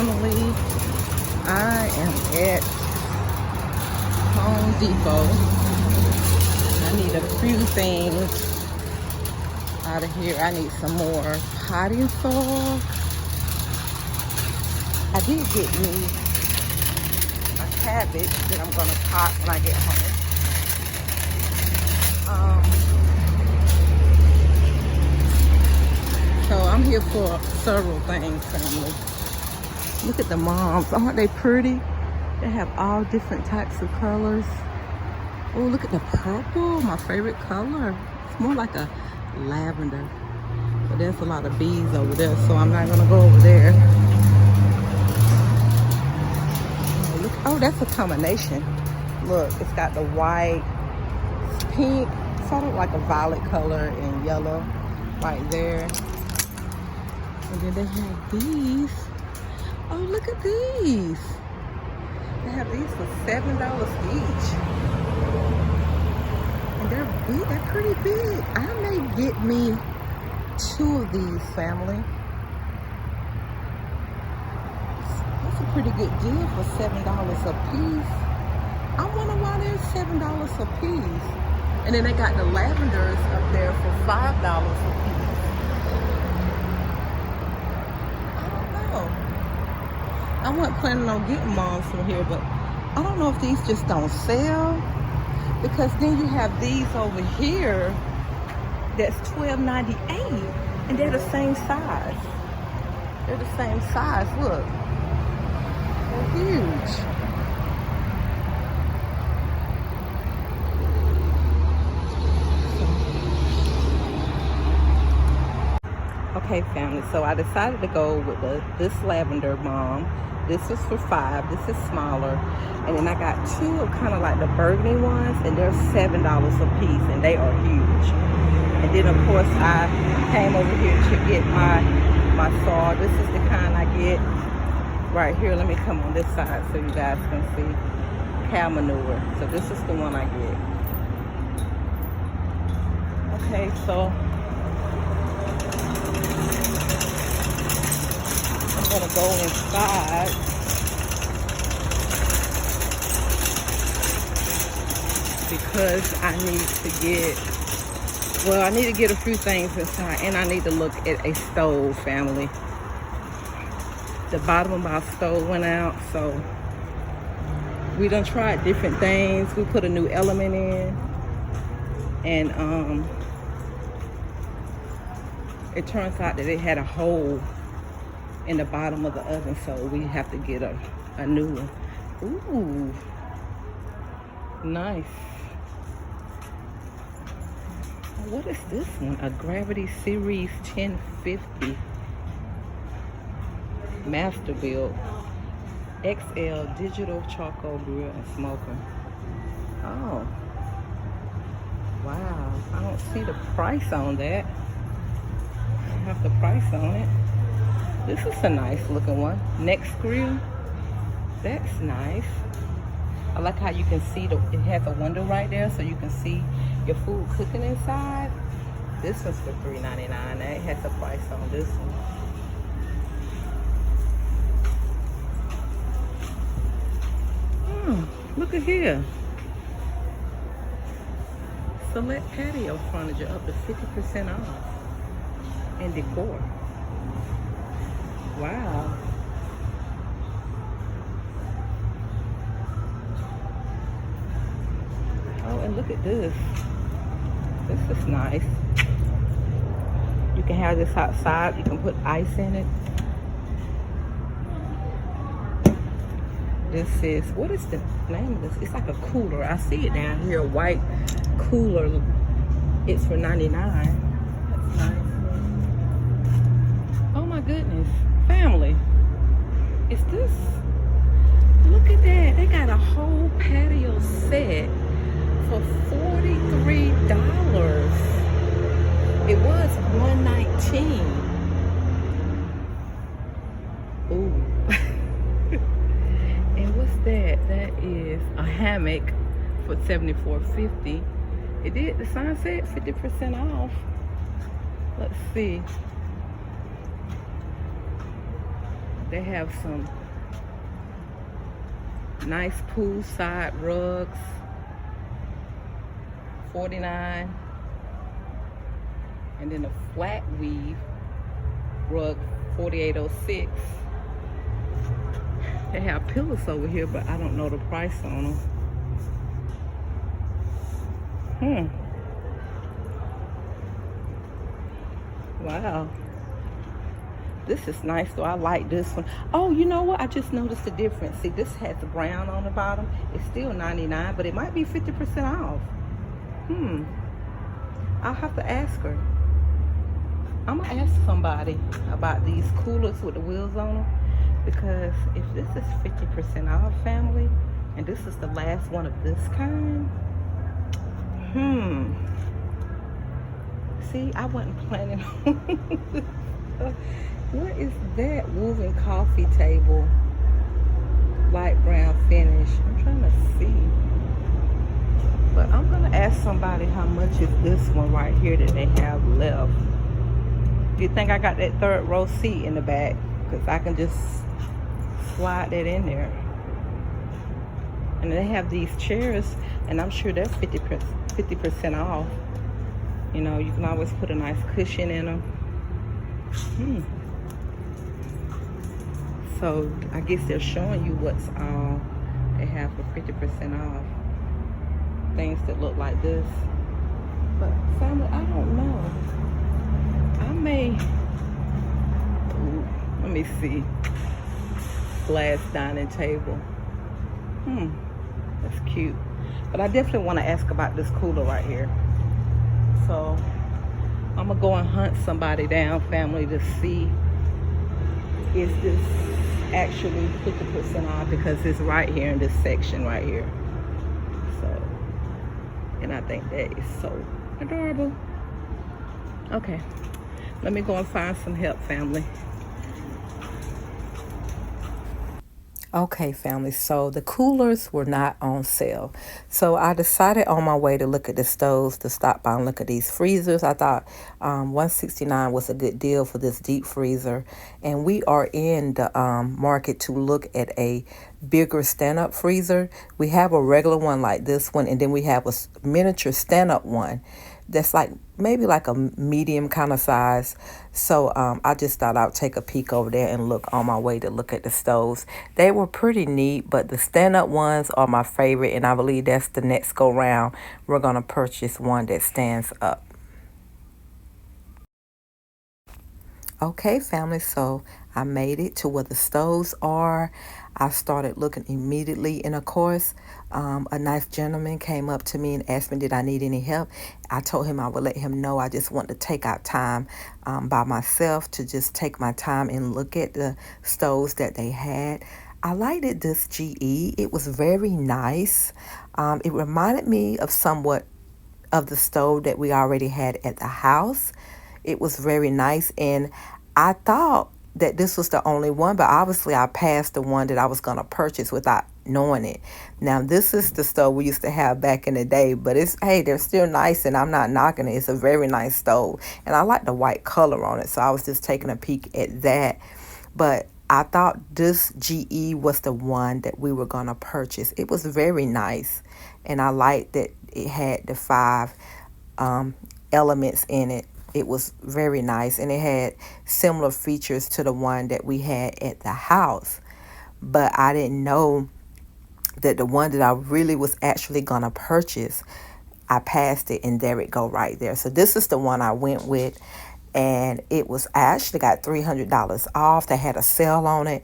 family. I am at Home Depot. I need a few things out of here. I need some more potting soil. I did get me a cabbage that I'm gonna pot when I get home. So I'm here for several things, family. Look at the moms, aren't they pretty? They have all different types of colors. Oh, look at the purple, my favorite color. It's more like a lavender. But there's a lot of bees over there, so I'm not gonna go over there. Oh, look, oh, that's a combination. Look, it's got the white, pink, sort of like a violet color and yellow right there. And then they have these. Oh, look at these. They have these for $7 each. And they're big, they're pretty big. I may get me 2 of these, family. That's a pretty good deal for $7 a piece. I wonder why they're $7 a piece. And then they got the lavenders up there for $5 a piece. I don't know. I wasn't planning on getting moms from here, but I don't know if these just don't sell. Because then you have these over here that's $12.98, and they're the same size. They're the same size. Look, they're huge. Okay, family. So I decided to go with this lavender bomb. This is for $5. This is smaller. And then I got 2 of kind of like the burgundy ones, and they're $7 a piece, and they are huge. And then of course I came over here to get my saw. This is the kind I get right here. Let me come on this side so you guys can see. Cow manure. So this is the one I get. Okay, so I'm gonna go inside. Because I need to get a few things inside, and I need to look at a stove, family. The bottom of my stove went out, so we done tried different things. We put a new element in, and it turns out that it had a hole in the bottom of the oven, so we have to get a new one. Ooh, nice. What is this one? A Gravity Series 1050 Master Build XL Digital Charcoal Grill and Smoker. Oh, wow. I don't see the price on that. I don't have the price on it. This is a nice looking one. Next grill. That's nice. I like how you can see it has a window right there, so you can see your food cooking inside. This one's for $3.99. It has a price on this one. Look at here. Select patio furniture up to 50% off. And decor. Wow. Oh, and look at this. This is nice. You can have this outside. You can put ice in it. This is, what is the name of this? It's like a cooler. I see it down here, a white cooler. It's for $99. That's nice. Oh my goodness. Family. Is this? Look at that. They got a whole patio set for $43. It was $119. Ooh. And what's that? That is a hammock for $74.50. It did, the sign said 50% off. Let's see. They have some nice poolside rugs, $49. And then a flat weave rug, $48.06. They have pillows over here, but I don't know the price on them. Wow. This is nice though. I like this one. Oh, you know what? I just noticed the difference. See, this has the brown on the bottom. It's still $99, but it might be 50% off. I'll have to ask her. I'm gonna ask somebody about these coolers with the wheels on them, because if this is 50% off, family, and this is the last one of this kind, see, I wasn't planning on what is that? Woven coffee table, light brown finish. I'm trying to see, but I'm gonna ask somebody how much is this one right here that they have left. You think I got that third row seat in the back? Because I can just slide that in there. And they have these chairs, and I'm sure they're 50% off. You know, you can always put a nice cushion in them. So I guess they're showing you what's all they have for 50% off. Things that look like this. But family, I don't know. I may, let me see, glass dining table. That's cute. But I definitely want to ask about this cooler right here. So I'm gonna go and hunt somebody down, family, to see is this actually 50% off, because it's right here in this section right here. So, and I think that is so adorable. Okay. Let me go and find some help, family. Okay, family, so the coolers were not on sale. So I decided on my way to look at the stoves to stop by and look at these freezers. I thought $169 was a good deal for this deep freezer. And we are in the market to look at a bigger stand-up freezer. We have a regular one like this one, and then we have a miniature stand-up one that's like maybe like a medium kind of size. So I just thought I'd take a peek over there and look on my way to look at the stoves. They were pretty neat, but the stand-up ones are my favorite, and I believe that's the next go round. We're gonna purchase one that stands up. Okay, family, so I made it to where the stoves are. I started looking immediately, and of course, a nice gentleman came up to me and asked me, did I need any help? I told him I would let him know. I just want to take out time by myself to just take my time and look at the stoves that they had. I liked it, this GE. It was very nice. It reminded me of somewhat of the stove that we already had at the house. It was very nice, and I thought that this was the only one, but obviously I passed the one that I was going to purchase without knowing it. Now, this is the stove we used to have back in the day, but it's, hey, they're still nice, and I'm not knocking it. It's a very nice stove, and I like the white color on it, so I was just taking a peek at that. But I thought this GE was the one that we were going to purchase. It was very nice, and I liked that it had the 5 elements in it. It was very nice, and it had similar features to the one that we had at the house. But I didn't know that the one that I really was actually going to purchase, I passed it, and there it go right there. So this is the one I went with, and I actually got $300 off. They had a sale on it,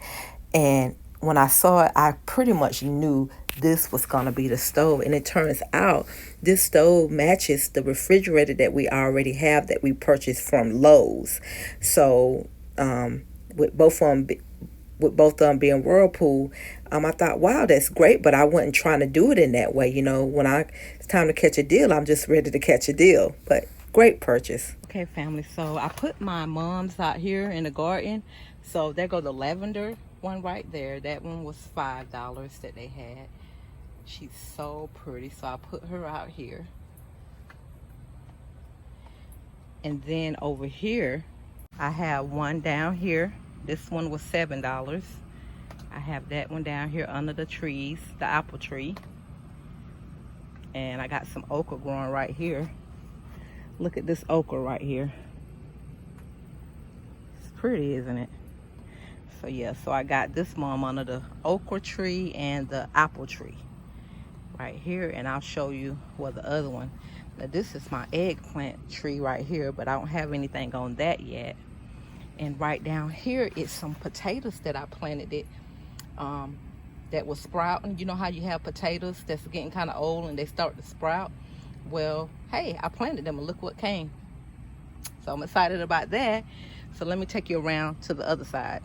and when I saw it, I pretty much knew this was going to be the stove. And it turns out this stove matches the refrigerator that we already have that we purchased from Lowe's. So with both of them being Whirlpool, I thought, wow, that's great, but I wasn't trying to do it in that way. You know, when it's time to catch a deal, I'm just ready to catch a deal. But great purchase. Okay, family, so I put my mom's out here in the garden. So there go the lavender one right there. That one was $5 that they had. She's so pretty, so I put her out here. And then over here, I have one down here This one was $7. I have that one down here under the trees, the apple tree. And I got some okra growing right here. Look at this okra right here. It's pretty, isn't it? So yeah, so I got this mom under the okra tree and the apple tree right here. And I'll show you where the other one. Now this is my eggplant tree right here, but I don't have anything on that yet. And right down here is some potatoes that I planted it. That was sprouting. You know how you have potatoes that's getting kind of old and they start to sprout? Well, hey, I planted them and look what came. So I'm excited about that. So let me take you around to the other side.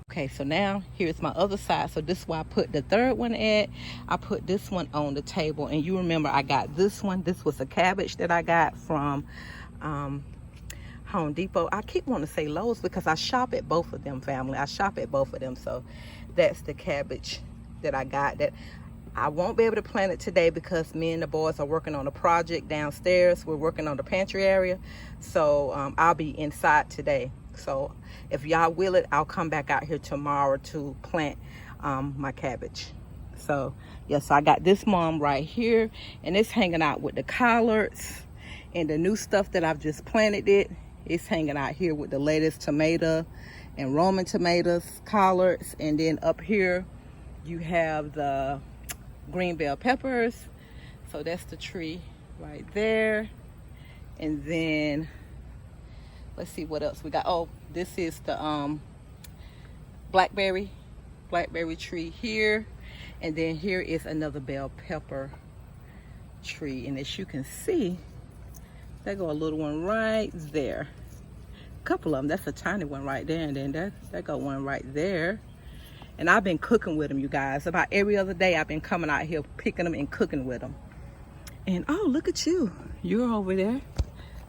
Okay, so now here's my other side. So this is where I put the third one at. I put this one on the table, and you remember I got this one. This was a cabbage that I got from Home Depot. I keep wanting to say Lowe's because I shop at both of them, family. I shop at both of them. So that's the cabbage that I got. That I won't be able to plant it today because me and the boys are working on a project downstairs. We're working on the pantry area. So I'll be inside today. So if y'all will it, I'll come back out here tomorrow to plant my cabbage. So yeah, so I got this mom right here, and it's hanging out with the collards and the new stuff that I've just planted it. It's hanging out here with the lettuce, tomato, and Roman tomatoes, collards. And then up here, you have the green bell peppers. So that's the tree right there. And then, let's see what else we got. Oh, this is the blackberry tree here. And then here is another bell pepper tree. And as you can see, there go a little one right there. A couple of them. That's a tiny one right there. And then that got one right there. And I've been cooking with them, you guys. About every other day, I've been coming out here picking them and cooking with them. And oh, look at you. You're over there.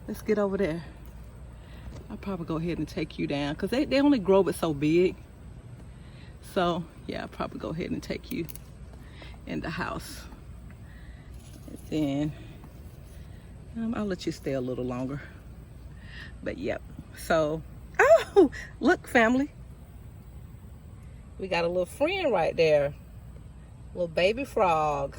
Let's get over there. I'll probably go ahead and take you down because they only grow it so big. So yeah, I'll probably go ahead and take you in the house. And then I'll let you stay a little longer. But yep. So, oh, look, family. We got a little friend right there. Little baby frog.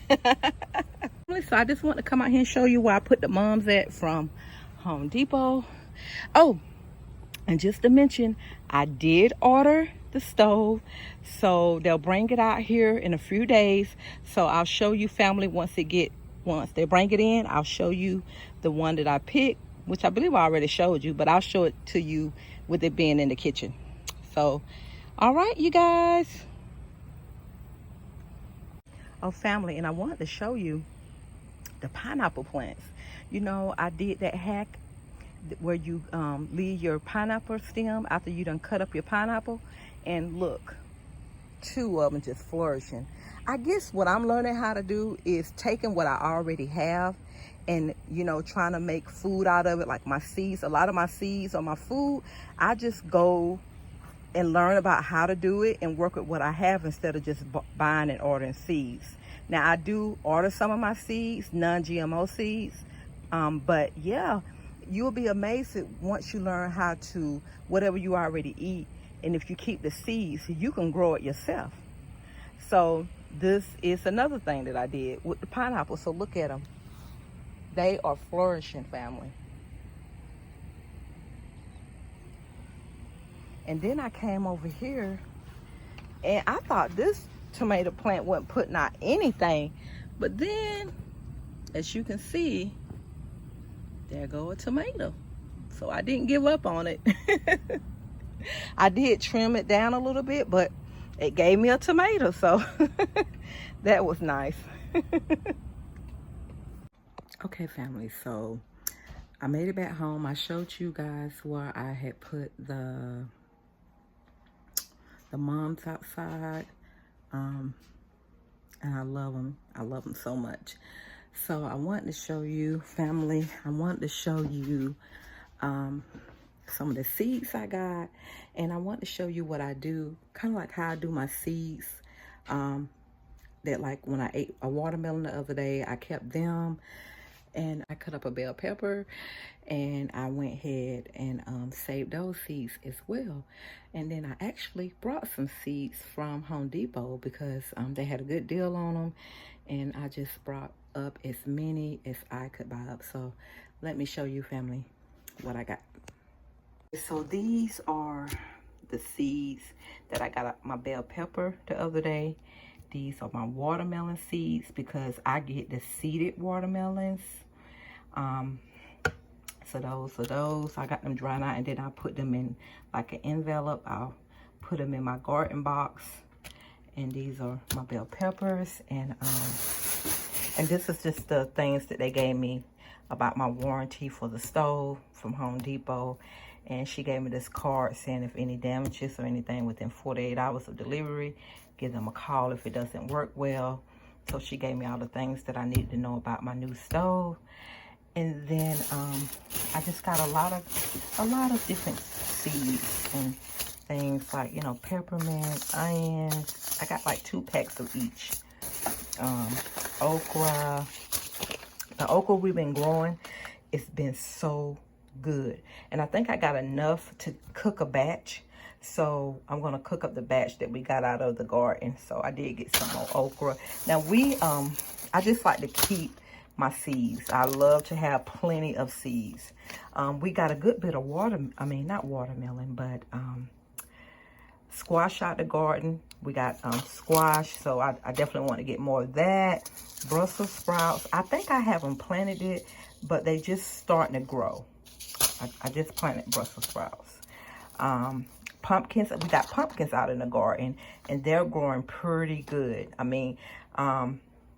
So I just want to come out here and show you where I put the moms at from Home Depot. Oh, and just to mention, I did order the stove. So they'll bring it out here in a few days. So I'll show you, family, once they bring it in, I'll show you the one that I picked, which I believe I already showed you, but I'll show it to you with it being in the kitchen. So, all right, you guys. Oh, family, and I wanted to show you the pineapple plants. You know, I did that hack where you leave your pineapple stem after you done cut up your pineapple, and look, 2 of them just flourishing. I guess what I'm learning how to do is taking what I already have and, you know, trying to make food out of it, like my seeds. A lot of my seeds or my food, I just go and learn about how to do it and work with what I have instead of just buying and ordering seeds. Now, I do order some of my seeds, non-GMO seeds, but yeah, you'll be amazed at once you learn how to, whatever you already eat, and if you keep the seeds, you can grow it yourself. So this is another thing that I did with the pineapple. So look at them. They are flourishing, family. And then I came over here and I thought this tomato plant wasn't putting out anything. But then, as you can see, there go a tomato. So I didn't give up on it. I did trim it down a little bit, but it gave me a tomato. So that was nice. Okay, family, so I made it back home. I showed you guys where I had put the moms outside, and I love them. I love them so much. So I wanted to show you, family, I wanted to show you some of the seeds I got, and I want to show you what I do, kind of like how I do my seeds. That, like, when I ate a watermelon the other day, I kept them, and I cut up a bell pepper, and I went ahead and saved those seeds as well. And then I actually brought some seeds from Home Depot because they had a good deal on them, and I just brought up as many as I could buy up. So let me show you, family, what I got. So these are the seeds that I got my bell pepper the other day. These are my watermelon seeds because I get the seeded watermelons. So those are those. I got them dried out, and then I put them in like an envelope. I'll put them in my garden box. And these are my bell peppers. And this is just the things that they gave me about my warranty for the stove from Home Depot. And she gave me this card saying if any damages or anything within 48 hours of delivery, give them a call if it doesn't work well. So she gave me all the things that I needed to know about my new stove. And then I just got a lot of different seeds and things like, you know, peppermint, onions. I got like 2 packs of each. Okra. The okra we've been growing, it's been so good. And I think I got enough to cook a batch. So I'm gonna cook up the batch that we got out of the garden. So I did get some more okra. Now I just like to keep my seeds. I love to have plenty of seeds. We got a good bit of not watermelon, but squash out the garden. We got squash, so I definitely want to get more of that. Brussels sprouts. I think I haven't planted it, but they just starting to grow. I just planted Brussels sprouts. Pumpkins. We got pumpkins out in the garden, and they're growing pretty good. I mean,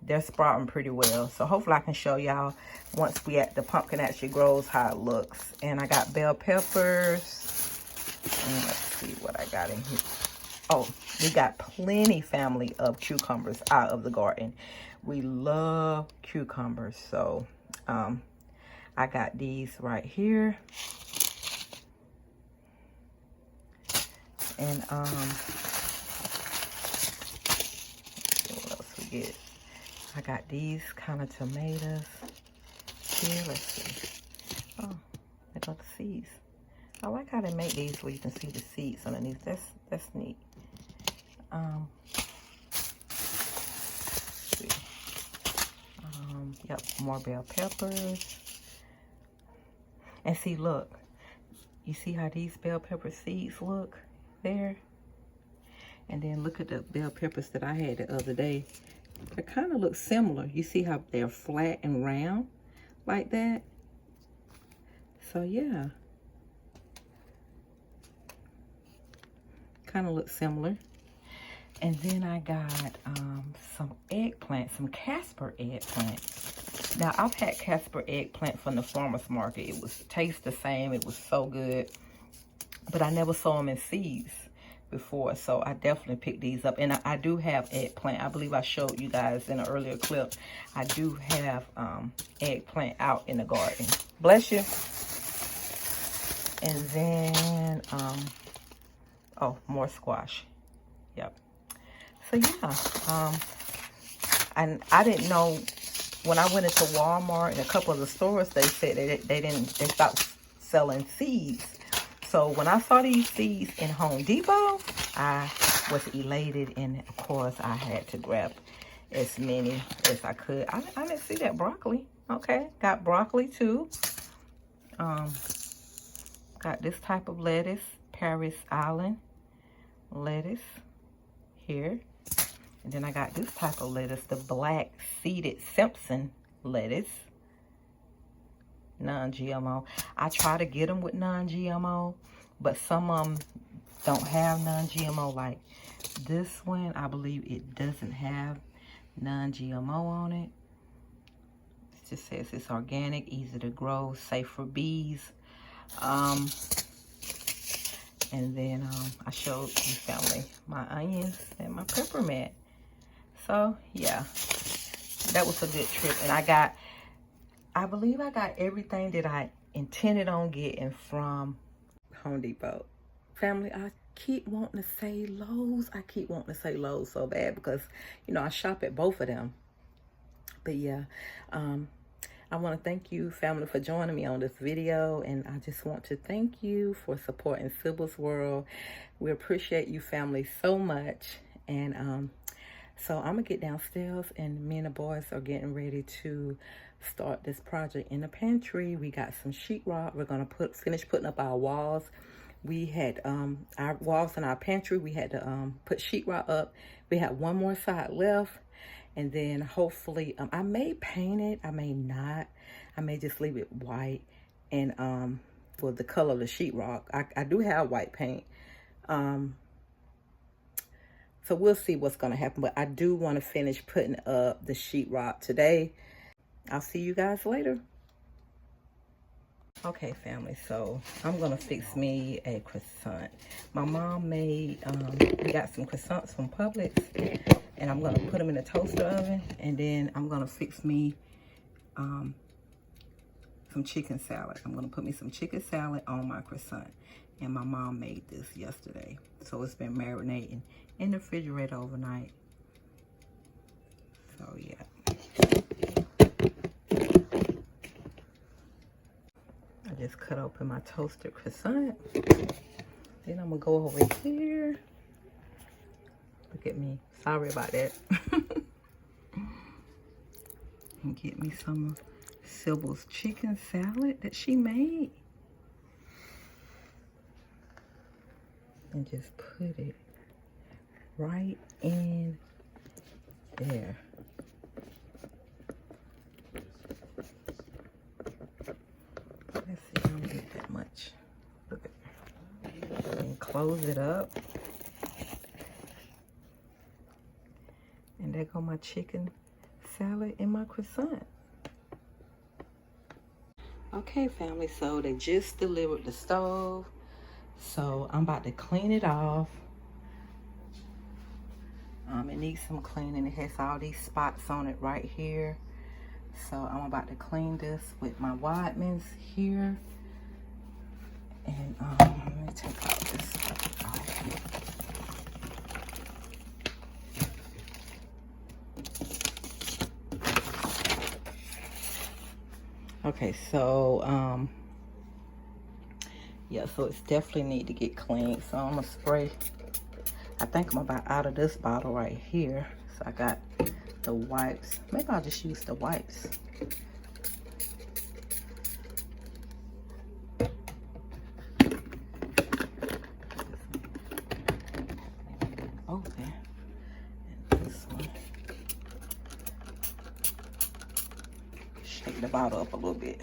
they're sprouting pretty well. So hopefully I can show y'all once the pumpkin actually grows how it looks. And I got bell peppers. And let's see what I got in here. Oh, we got plenty, family, of cucumbers out of the garden. We love cucumbers. So I got these right here. And what else we get? I got these kind of tomatoes here. Let's see. Oh, I got the seeds. I like how they make these where you can see the seeds underneath. That's neat. Yep, more bell peppers. And see, look. You see how these bell pepper seeds look there? And then look at the bell peppers that I had the other day. They kind of look similar. You see how they're flat and round like that? So yeah. Kind of look similar. And then I got some eggplant, some Casper eggplant. Now, I've had Casper eggplant from the farmer's market. It tastes the same. It was so good. But I never saw them in seeds before. So I definitely picked these up. And I do have eggplant. I believe I showed you guys in an earlier clip. I do have eggplant out in the garden. Bless you. And then, oh, more squash. Yep. So yeah, and I didn't know when I went into Walmart and a couple of the stores, they said they stopped selling seeds. So when I saw these seeds in Home Depot, I was elated, and of course I had to grab as many as I could. I didn't see that broccoli. Okay, got broccoli too. Got this type of lettuce, Paris Island lettuce here. And then I got this type of lettuce, the black seeded Simpson lettuce, non-GMO. I try to get them with non-GMO, but some of them don't have non-GMO. Like this one, I believe it doesn't have non-GMO on it. It just says it's organic, easy to grow, safe for bees. And then I showed you, family, my onions and my peppermint. So yeah, that was a good trip. And I believe I got everything that I intended on getting from Home Depot. Family, I keep wanting to say Lowe's. I keep wanting to say Lowe's so bad because, you know, I shop at both of them. But yeah, I want to thank you, family, for joining me on this video. And I just want to thank you for supporting Sybyl's World. We appreciate you, family, so much. And so I'm going to get downstairs, and me and the boys are getting ready to start this project in the pantry. We got some sheetrock. We're going to finish putting up our walls. We had our walls in our pantry. We had to put sheetrock up. We had one more side left. And then hopefully, I may paint it. I may not. I may just leave it white and for the color of the sheetrock. I do have white paint. So we'll see what's going to happen. But I do want to finish putting up the sheetrock today. I'll see you guys later. Okay, family, so I'm going to fix me a croissant. My mom made, we got some croissants from Publix, and I'm going to put them in the toaster oven, and then I'm going to fix me some chicken salad. I'm going to put me some chicken salad on my croissant, and my mom made this yesterday. So it's been marinating in the refrigerator overnight. So, yeah. I just cut open my toasted croissant. Then I'm gonna go over here. Look at me. Sorry about that. And get me some of Sybyl's chicken salad that she made. And just put it right in there. Let's see, I don't get that much. Look at it. And close it up. And there go my chicken salad and my croissant. Okay, family, so they just delivered the stove. So I'm about to clean it off. It needs some cleaning. It has all these spots on it right here. So I'm about to clean this with my Weidmans here. And let me take out this off. Okay, so yeah, so it's definitely need to get cleaned. So I'm gonna spray. I think I'm about out of this bottle right here. So I got the wipes. Maybe I'll just use the wipes. Open. And this one. Shake the bottle up a little bit.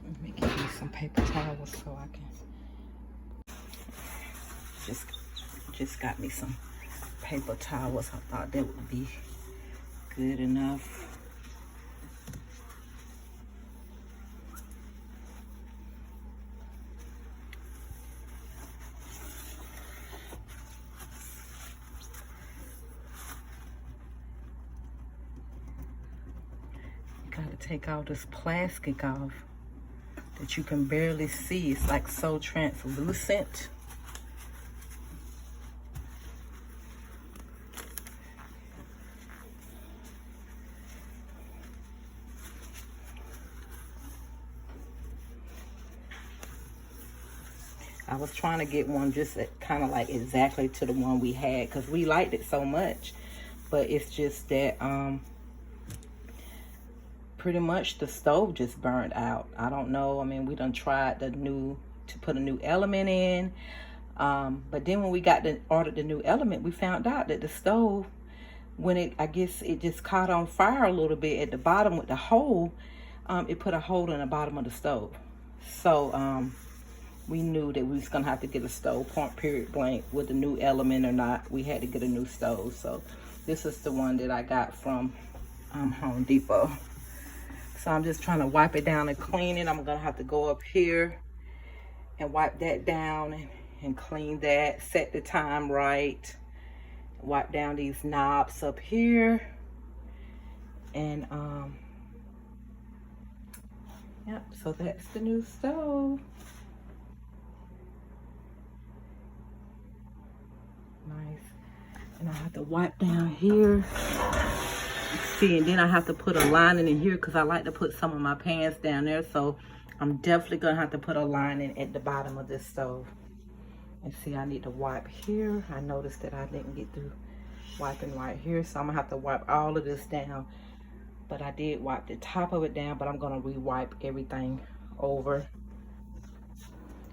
Let me get me some paper towels so I can just got me some paper towels. I thought that would be good enough. Gotta take all this plastic off that you can barely see. It's like so translucent. I was trying to get one just kind of like exactly to the one we had because we liked it so much. But it's just that pretty much the stove just burned out. I don't know. I mean, we done tried to put a new element in. But then when we ordered the new element, we found out that the stove, I guess it just caught on fire a little bit at the bottom with the hole. It put a hole in the bottom of the stove. So we knew that we was gonna have to get a stove, point period blank, with the new element or not. We had to get a new stove. So this is the one that I got from Home Depot. So I'm just trying to wipe it down and clean it. I'm gonna have to go up here and wipe that down and clean that, set the time right, wipe down these knobs up here, and yep, so that's the new stove. Nice. And I have to wipe down here. See, and then I have to put a lining in here because I like to put some of my pans down there. So I'm definitely gonna have to put a lining at the bottom of this stove. And see, I need to wipe here. I noticed that I didn't get through wiping right here, so I'm gonna have to wipe all of this down. But I did wipe the top of it down, but I'm gonna re-wipe everything over.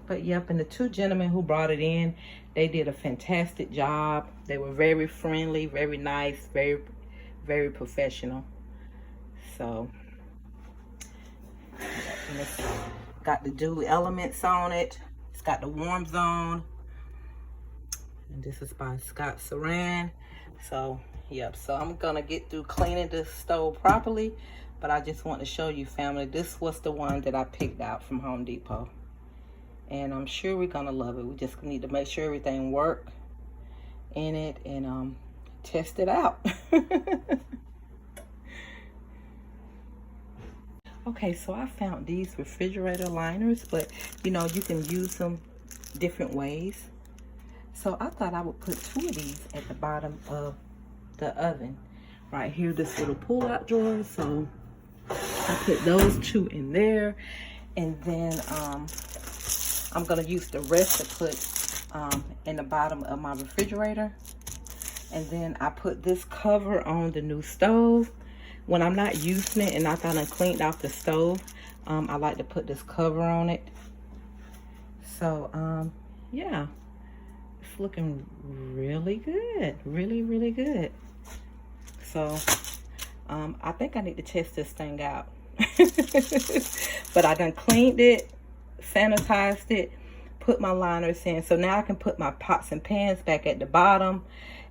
But yep, and the two gentlemen who brought it in, they did a fantastic job. They were very friendly, very nice, very, very professional. So, and it's got the dual elements on it. It's got the warm zone. And this is by Scott Saran. So, yep, so I'm gonna get through cleaning this stove properly, but I just want to show you, family, this was the one that I picked out from Home Depot. And I'm sure we're gonna love it. We just need to make sure everything works in it and test it out. Okay, so I found these refrigerator liners, but you know, you can use them different ways. So I thought I would put two of these at the bottom of the oven. Right here, this little pull-out drawer. So I put those two in there. And then I'm gonna use the rest to put in the bottom of my refrigerator. And then I put this cover on the new stove. When I'm not using it and I thought I cleaned off the stove, I like to put this cover on it. So yeah, it's looking really good, really, really good. So I think I need to test this thing out. But I done cleaned it, sanitized it, put my liners in. So now I can put my pots and pans back at the bottom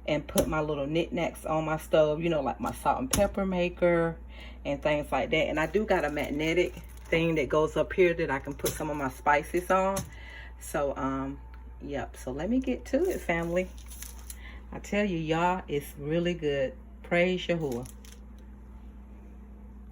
and put my little knickknacks on my stove, you know, like my salt and pepper maker and things like that. And I do got a magnetic thing that goes up here that I can put some of my spices on. So yep, so let me get to it, family. I tell you, y'all, it's really good. Praise Yahuwah.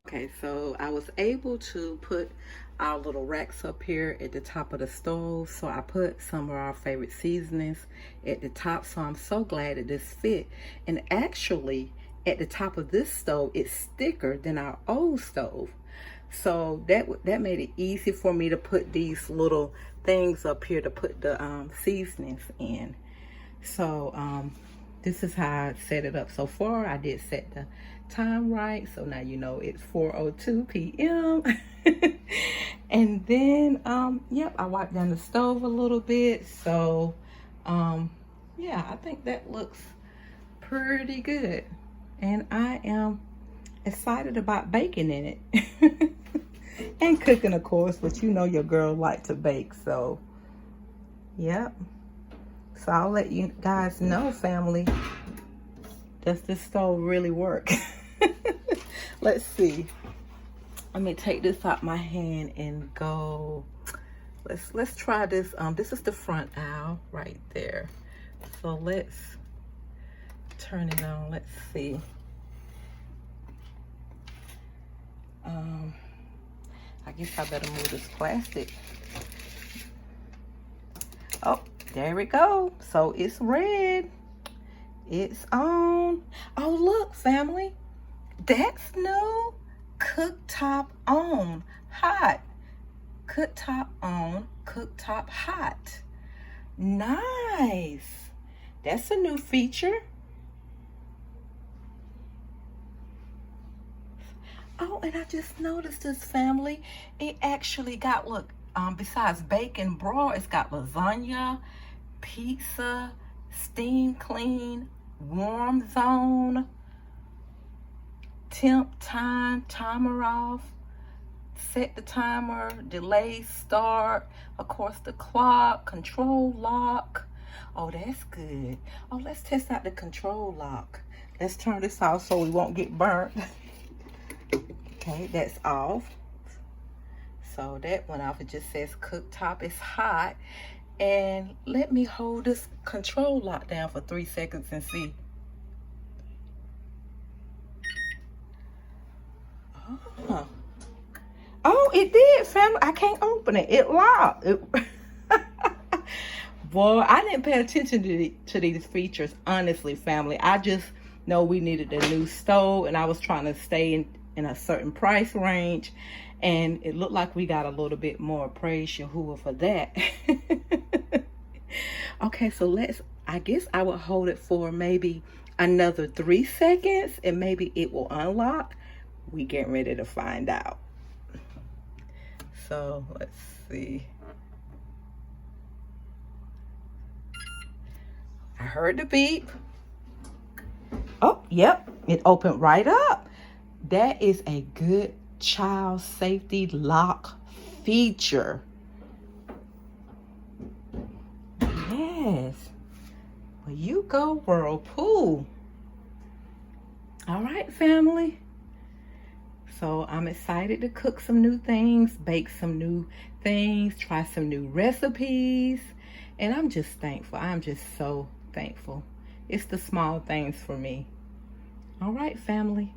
Okay, so I was able to put our little racks up here at the top of the stove. So I put some of our favorite seasonings at the top. So I'm so glad that this fit. And actually, at the top of this stove, it's thicker than our old stove. So that made it easy for me to put these little things up here to put the seasonings in. So this is how I set it up so far. I did set the time right, so now you know it's 4:02 p.m. And then yep, I wiped down the stove a little bit. So yeah, I think that looks pretty good, and I am excited about baking in it. And cooking, of course, but you know your girl like to bake. So yep, so I'll let you guys know, family, does this stove really work? Let's see. Let me take this out my hand and go. Let's try this. This is the front aisle right there. So let's turn it on. Let's see. I guess I better move this plastic. Oh, there we go. So it's red. It's on. Oh, look, family. That's new. Cooktop on, hot. Cooktop on, cooktop hot. Nice. That's a new feature. Oh, and I just noticed this, family. It actually got, look, besides bacon broil, it's got lasagna, pizza, steam clean, warm zone, temp time, timer off, set the timer, delay start, of course the clock, control lock. Oh, that's good. Oh, let's test out the control lock. Let's turn this off so we won't get burnt. Okay, that's off. So that went off. It just says cooktop is hot. And let me hold this control lock down for 3 seconds and see. Oh, it did, family. I can't open it. It locked. Boy, I didn't pay attention to these features, honestly, family. I just know we needed a new stove, and I was trying to stay in a certain price range, and it looked like we got a little bit more. Praise Yahuwah for that. Okay, so I guess I will hold it for maybe another 3 seconds, and maybe it will unlock. We getting ready to find out. So let's see. I heard the beep. Oh, yep, it opened right up. That is a good child safety lock feature. Yes. Well, you go, Whirlpool. All right, family. So I'm excited to cook some new things, bake some new things, try some new recipes. And I'm just thankful. I'm just so thankful. It's the small things for me. All right, family.